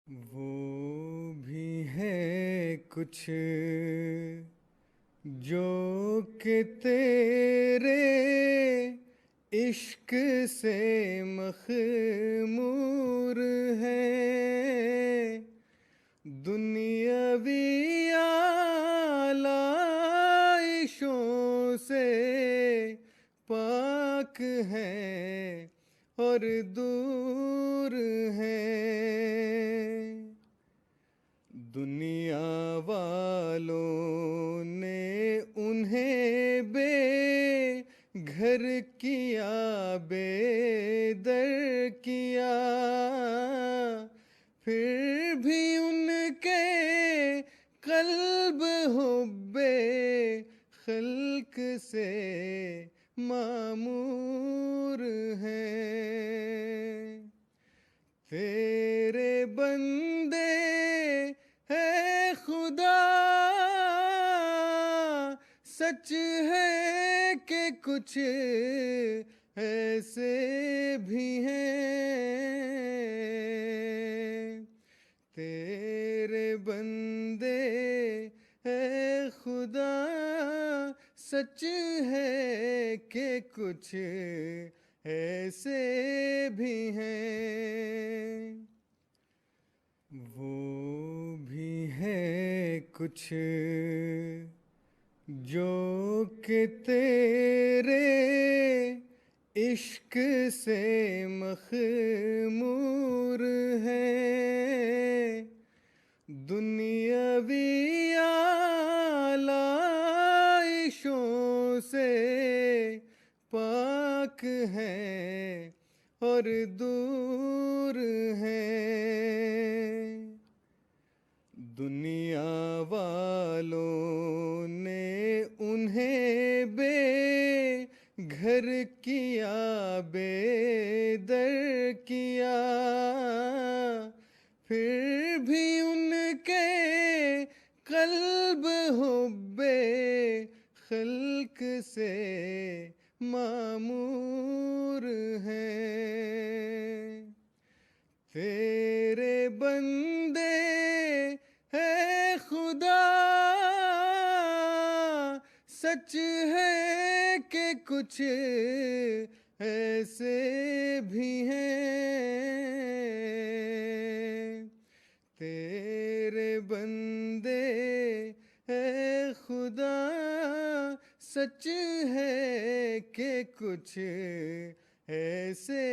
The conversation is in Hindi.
वो भी है कुछ जो कि तेरे इश्क से मखमूर है। दुनियावी आलाइशों से पाक है और दूर है। दुनिया वालों ने उन्हें बेघर किया, बेदर किया, फिर भी उनके कल्ब हुब्बे खल्क से मामूर हैं। तेरे बंदे है खुदा, सच है कि कुछ ऐसे भी हैं। तेरे बंदे है खुदा, सच है कि कुछ ऐसे भी हैं। वो भी है कुछ जो कि तेरे इश्क से मखमूर है। दुनियावी आलाइशों से पाक है और दूर है। दुनिया वालों ने उन्हें बेघर किया, बेदर किया, फिर भी उनके कल्ब हुब्बे खल्क से मामूर हैं। तेरे बंदे है खुदा, सच है कि कुछ ऐसे भी हैं। तेरे बंदे है खुदा, सच है कि कुछ ऐसे